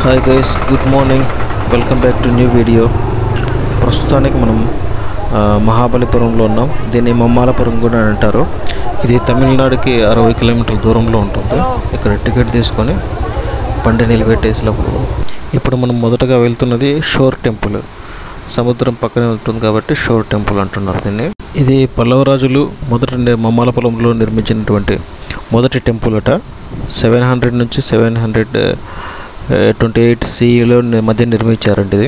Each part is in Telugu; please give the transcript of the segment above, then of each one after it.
Hi guys, good morning. Welcome back to new video. ప్రస్తుతానికి మనం మహాబలిపురంలో ఉన్నాం. దీన్ని మమ్మాలపురం కూడా అంటారు. ఇది తమిళనాడుకి 60 కిలోమీటర్ల దూరంలో ఉంటుంది. ఇక్కడ టికెట్ తీసుకొని బండి నిలబెట్టేసి లోపల. ఇప్పుడు మనం మొదటగా వెళ్తున్నది షోర్ టెంపుల్. సముద్రం పక్కనే ఉంటుంది కాబట్టి షోర్ టెంపుల్ అంటున్నారు దీన్ని. ఇది పల్లవరాజులు మొదటి మమ్మాలపురంలో నిర్మించినటువంటి మొదటి టెంపుల్ అట. 700 నుంచి 728 CEలో మధ్య నిర్మించారండి ఇది.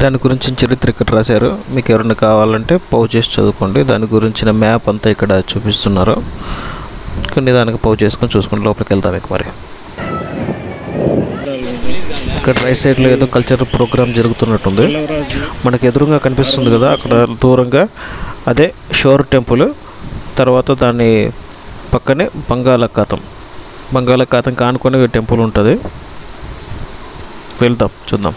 దాని గురించి చరిత్ర ఇక్కడ రాశారు. మీకు ఎవరైనా కావాలంటే పౌజ్ చేసి చదువుకోండి. దాని గురించిన మ్యాప్ అంతా ఇక్కడ చూపిస్తున్నారు. కొన్ని దానికి పౌజ్ చేసుకొని చూసుకొని లోపలికి వెళ్తాం. మరి ఇక్కడ రైట్ సైడ్లో ఏదో కల్చరల్ ప్రోగ్రామ్ జరుగుతున్నట్టుంది. మనకు ఎదురుగా కనిపిస్తుంది కదా, అక్కడ దూరంగా అదే షోర్ టెంపుల్. తర్వాత దాని పక్కనే బంగాళాఖాతం కానుకొని టెంపుల్ ఉంటుంది. వెళ్దాం, చూద్దాం.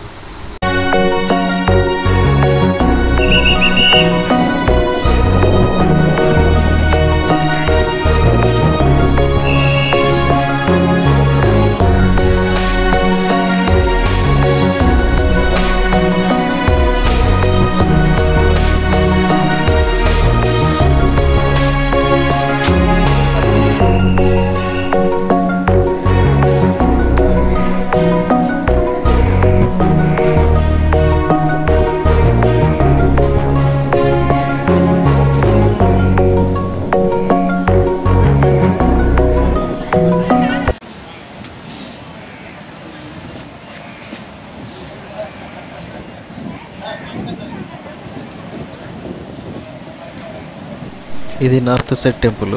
ఇది నార్త్ సైడ్ టెంపుల్.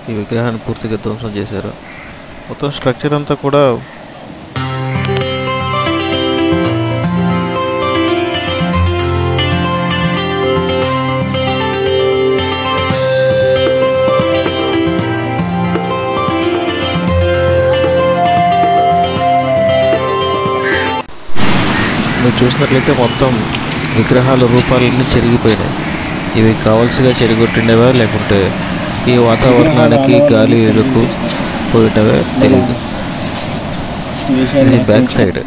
ఈ విగ్రహాన్ని పూర్తిగా ధ్వంసం చేశారు. మొత్తం స్ట్రక్చర్ అంతా కూడా మీరు చూసినట్లయితే మొత్తం విగ్రహాల రూపాలన్నీ చెరిగిపోయినాయి. ఇవి కావాల్సిగా చెరిగొట్టినవా లేకుంటే ఈ వాతావరణానికి గాలి ఎలుకు పోయినవే తెలియదు. ఇది బ్యాక్ సైడ్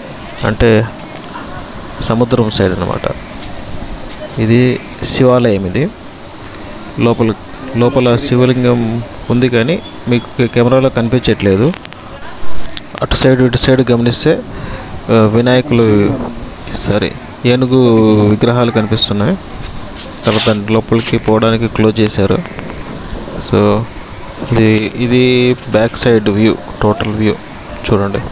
అంటే సముద్రం సైడ్ అన్నమాట. ఇది శివాలయం. ఇది లోపల శివలింగం ఉంది కానీ మీకు కెమెరాలో కనిపించట్లేదు. అటు సైడ్ ఇటు సైడ్ గమనిస్తే వినాయకులు ఏనుగు విగ్రహాలు కనిపిస్తున్నాయి. తర్వాత లోపలికి పోవడానికి క్లోజ్ చేశారు. సో ఇది back side view, total view చూడండి.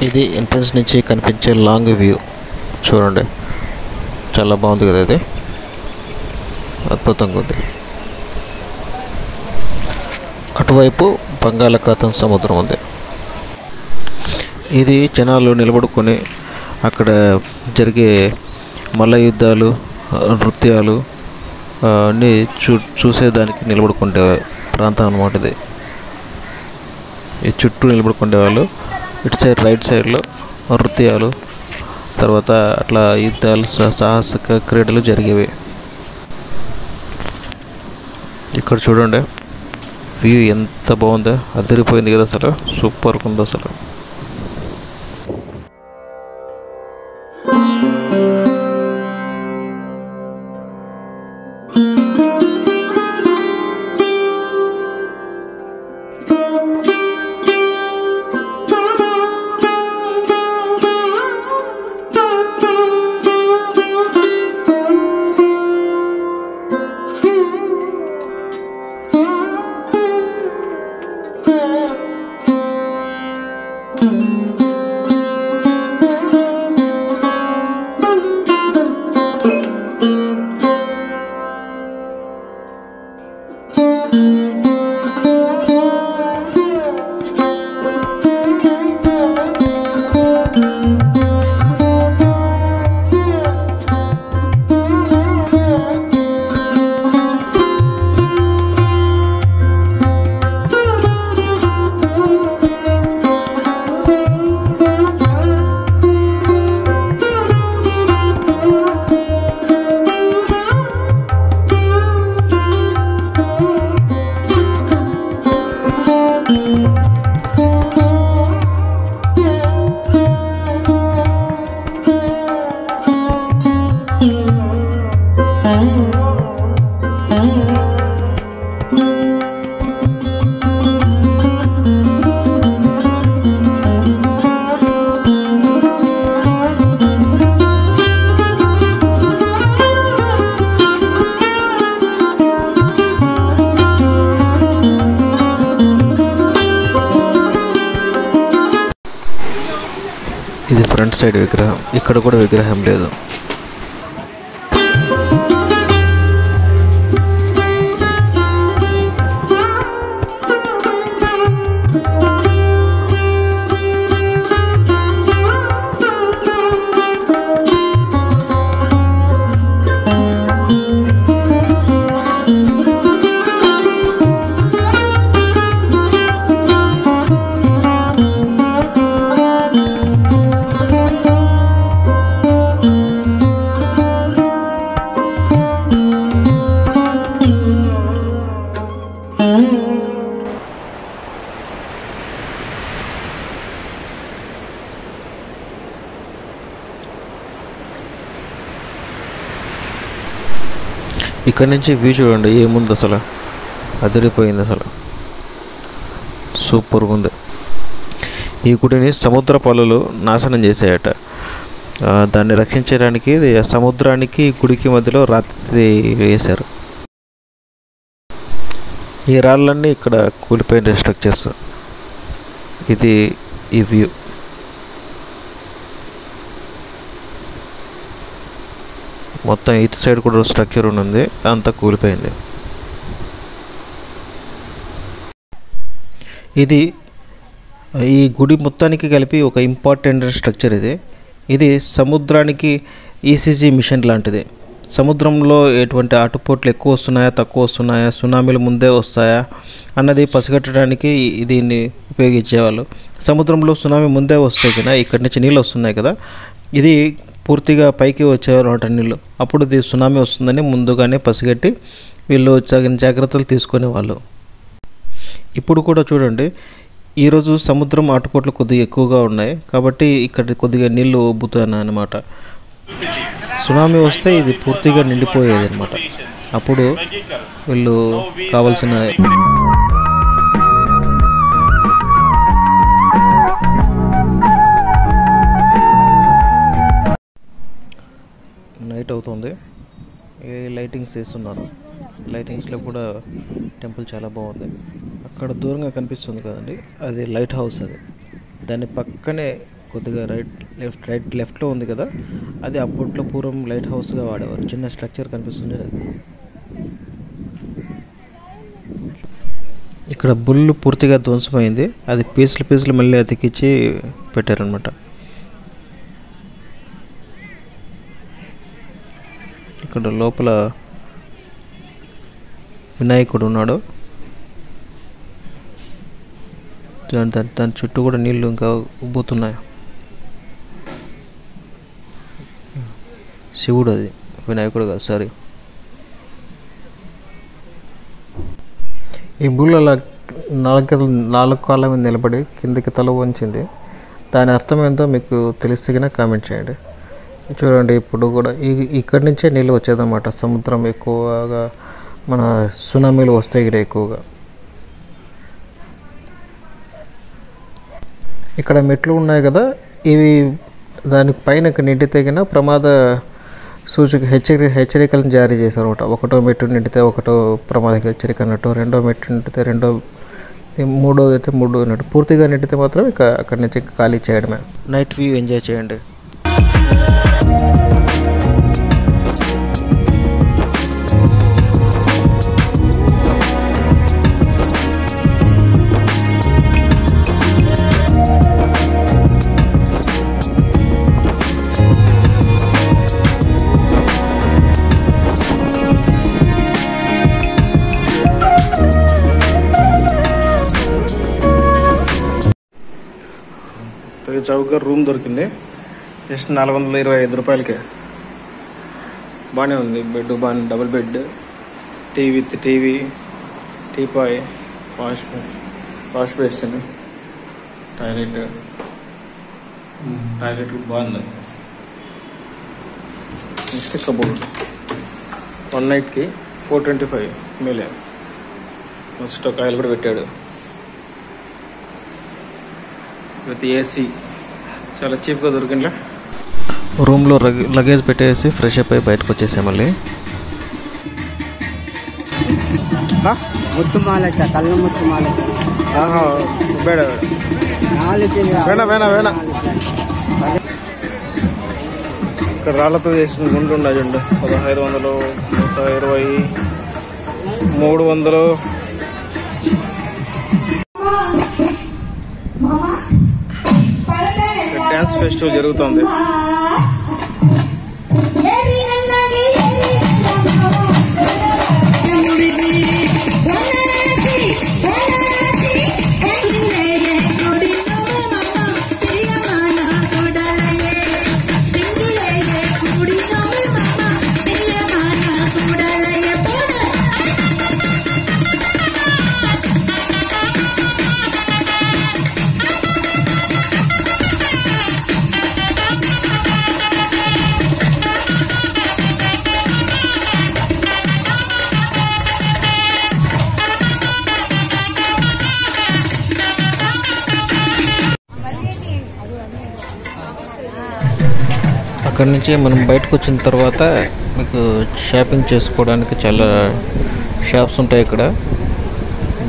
ఇది ఎంట్రన్స్ నుంచి కనిపించే లాంగ్ వ్యూ చూడండి. చాలా బాగుంది కదా, ఇది అద్భుతంగా ఉంది. అటువైపు బంగాళాఖాతం సముద్రం ఉంది. ఇది జనాలు నిలబడుకొని అక్కడ జరిగే మల్ల యుద్ధాలు, నృత్యాలు అన్నీ చూసేదానికి నిలబడుకుంటే ప్రాంతం అన్నమాట. ఇది చుట్టూ నిలబడుకునేవాళ్ళు. ఇటు సైడ్ రైట్ సైడ్లో నృత్యాలు, తర్వాత అట్లా యుద్ధాలు, సాహసిక క్రీడలు జరిగేవి. ఇక్కడ చూడండి వ్యూ ఎంత బాగుందో, అదిరిపోయింది కదా, అసలు సూపర్గా ఉంది అసలు. ఇది ఫ్రంట్ సైడ్ విగ్రహం. ఇక్కడ కూడా విగ్రహం లేదు. ఇక్కడ నుంచి వ్యూ చూడండి, ఏముంది అసలు, అదిరిపోయింది అసలు, సూపర్గా ఉంది. ఈ గుడిని సముద్ర పలులు నాశనం చేసాయట. దాన్ని రక్షించడానికి సముద్రానికి గుడికి మధ్యలో రాత్రి వేశారు. ఈ రాళ్ళన్నీ ఇక్కడ కూలిపోయిన స్ట్రక్చర్స్. ఇది ఈ వ్యూ. మొత్తం ఇటు సైడ్ కూడా స్ట్రక్చర్ ఉంది, అంతా కూలిపోయింది. ఇది ఈ గుడి మొత్తానికి కలిపి ఒక ఇంపార్టెంట్ స్ట్రక్చర్. ఇది సముద్రానికి ఈసీజీ మిషన్ లాంటిది. సముద్రంలో ఎటువంటి ఆటుపోట్లు ఎక్కువ వస్తున్నాయా, తక్కువ వస్తున్నాయా, సునామీలు ముందే వస్తాయా అన్నది పసిగట్టడానికి దీన్ని ఉపయోగించేవాళ్ళు. సముద్రంలో సునామీ ముందే వస్తాయి కదా, ఇక్కడి నుంచి నీళ్ళు వస్తున్నాయి కదా, ఇది పూర్తిగా పైకి వచ్చేవారు అన్నమాట నీళ్ళు. అప్పుడు ఇది సునామీ వస్తుందని ముందుగానే పసిగట్టి వీళ్ళు తగిన జాగ్రత్తలు తీసుకునేవాళ్ళు. ఇప్పుడు కూడా చూడండి, ఈరోజు సముద్రం ఆటుపోట్లు కొద్దిగా ఎక్కువగా ఉన్నాయి కాబట్టి ఇక్కడ కొద్దిగా నీళ్ళు ఉబ్బుతున్నాయి అన్నమాట. సునామీ వస్తే ఇది పూర్తిగా నిండిపోయేది అన్నమాట. అప్పుడు వీళ్ళు కావాల్సిన నైట్ అవుతుంది, లైటింగ్స్ వేస్తున్నారు. లైటింగ్స్లో కూడా టెంపుల్ చాలా బాగుంది. అక్కడ దూరంగా కనిపిస్తుంది కదండి, అది లైట్ హౌస్. అది దాని పక్కనే కొద్దిగా రైట్ లెఫ్ట్లో ఉంది కదా, అది అప్పట్లో పూర్వం లైట్ హౌస్గా వాడేవారు. చిన్న స్ట్రక్చర్ కనిపిస్తుంది. ఇక్కడ బుల్లు పూర్తిగా ధ్వంసమైంది, అది పీసులు మళ్ళీ అతికిచ్చి పెట్టారనమాట. ఇక్కడ లోపల వినాయకుడు ఉన్నాడు. దాని చుట్టూ కూడా నీళ్లు ఇంకా ఉబ్బుతున్నాయి. శివుడు, అది వినాయకుడు కాదు, సారీ. ఈ బుల్ అలా నాలుగు కాళ్ళ మీద నిలబడి కిందకి తల వంచింది. దాని అర్థం ఏంటో మీకు తెలిస్తే కనుక కామెంట్ చేయండి. చూడండి, ఇప్పుడు కూడా ఇక్కడి నుంచే నీళ్ళు వచ్చేదన్నమాట. సముద్రం ఎక్కువగా మన సునామీలు వస్తాయి ఇక్కడ ఎక్కువగా. ఇక్కడ మెట్లు ఉన్నాయి కదా, ఇవి దానికి పైన నిండితే కన్నా ప్రమాద సూచక హెచ్చరికలను జారీ చేశారు అనమాట. ఒకటో మెట్టు నిండితే ఒకటో ప్రమాద హెచ్చరిక అన్నట్టు, రెండో మెట్టు నిండితే రెండో, మూడోది అయితే మూడు అన్నట్టు. పూర్తిగా నిండితే మాత్రం ఇక అక్కడి నుంచి ఖాళీ చేయడమే. నైట్ వ్యూ ఎంజాయ్ చేయండి. చౌకగా రూమ్ దొరికింది, జస్ట్ 425 రూపాయలకే. బాగానే ఉంది. బెడ్ బాగానే, double bed, TV, teapoy, wash basin, toilet బాగుంది. మిస్టిక్ కబోర్డ్ 1 నైట్కి 425 మిలియన్. మస్కిటో కాయలు కూడా పెట్టాడు విత్ ఏసీ. చాలా చీప్గా దొరికిందిలే. రూమ్లో లగేజ్ పెట్టేసి ఫ్రెష్ అప్ అయి బయటకు వచ్చేసాం మళ్ళీ. ఇక్కడ రాళ్లతో చేసిన గుండ్లు ఉన్నాయి చూడండి. 1500, 120, 300. డ్యాన్స్ ఫెస్టివల్ జరుగుతుంది. అక్కడి నుంచి మనం బయటకు వచ్చిన తర్వాత మీకు షాపింగ్ చేసుకోవడానికి చాలా షాప్స్ ఉంటాయి. ఇక్కడ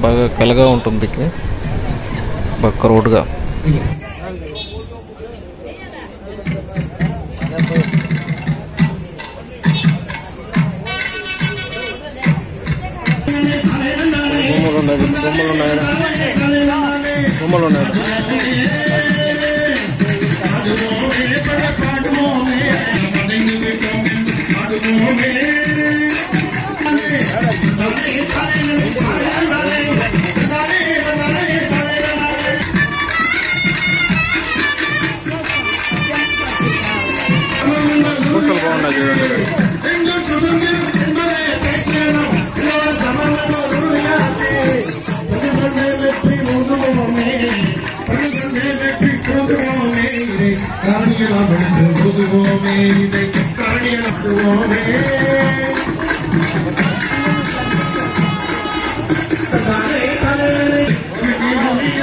బాగా కలగా ఉంటుంది, బాగా క్రౌడ్గా. బొమ్మలు ఉన్నాయి. పూసలు బాగున్నాయి చూడండి.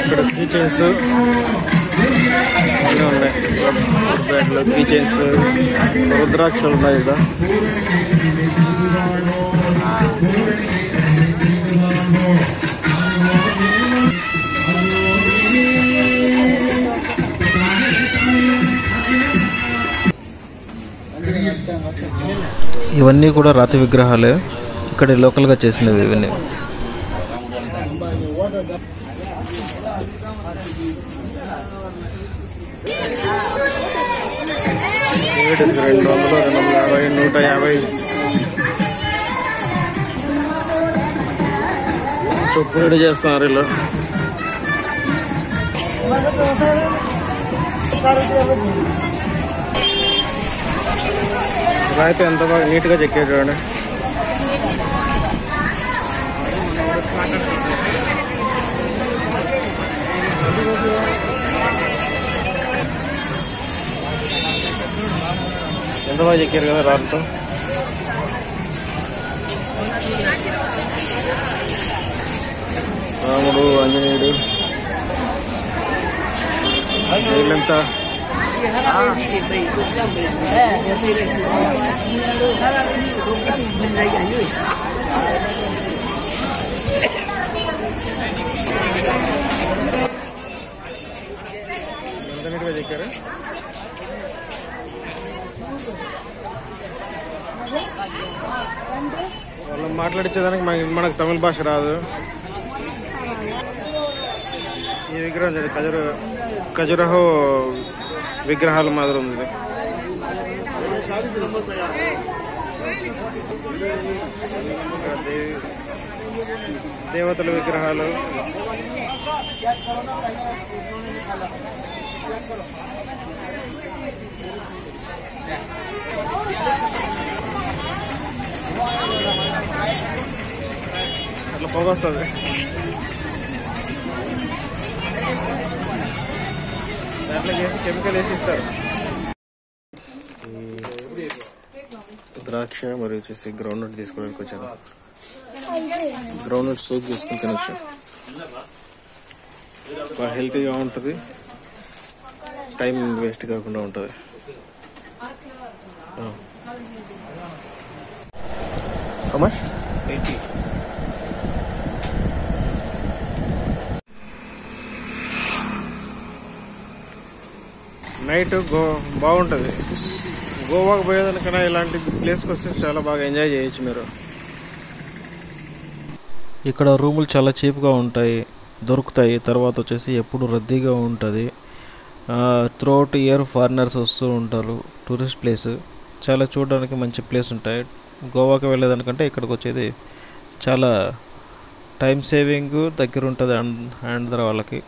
ఇక్కడ కీ చైన్స్ అన్నీ ఉన్నాయి. బ్యాగ్లో కీ చైన్స్, రుద్రాక్షలు ఉన్నాయి ఇక్కడ. ఇవన్నీ కూడా రాతి విగ్రహాలే, ఇక్కడ లోకల్గా చేసినవి ఇవన్నీ. $200, $250, $150 చొప్పు రెడీ చేస్తున్నారు వీళ్ళు. రాయితే ఎంత బాగా నీట్గా చెక్కారు చూడండి. ఎంత బాగా చెక్కారు కదా రాళ్ళతో. రాముడు, ఆంజనేయుడు, వీళ్ళంతా ఎంత నీట్గా చెక్కారు. వాళ్ళు మాట్లాడించేదానికి మనకు తమిళ భాష రాదు. ఈ విగ్రహం ఖజురహో విగ్రహాల మాదిరి ఉంది. దేవతల విగ్రహాలు. అట్లా పొగొస్తుంది. దాంట్లో చేసి కెమికల్ వేసి ఇస్తారు. ద్రాక్ష మరియు వచ్చేసి గ్రౌండ్ నట్ తీసుకోవడానికి వచ్చాను. గ్రౌండ్ నట్ సోప్ చేసుకుని తినొచ్చు. బాగా హెల్తీగా ఉంటుంది, టైం వేస్ట్ కాకుండా ఉంటుంది. కమర్ష్ 80. నైట్ బాగుంటుంది. గోవాకు పోయేదానికన్నా ఇలాంటి ప్లేస్కి వస్తే చాలా బాగా ఎంజాయ్ చేయొచ్చు మీరు. ఇక్కడ రూములు చాలా చీప్గా ఉంటాయి, దొరుకుతాయి. తర్వాత వచ్చేసి ఎప్పుడు రద్దీగా ఉంటుంది. త్రూఅవుట్ ఇయర్ ఫారినర్స్ వస్తూ ఉంటారు. టూరిస్ట్ ప్లేస్ చాలా చూడడానికి మంచి ప్లేస్ ఉంటాయి. గోవాకి వెళ్ళేదానికంటే ఇక్కడికి వచ్చేది చాలా టైం సేవింగ్ దగ్గర ఉంటుంది ఆంధ్ర వాళ్ళకి.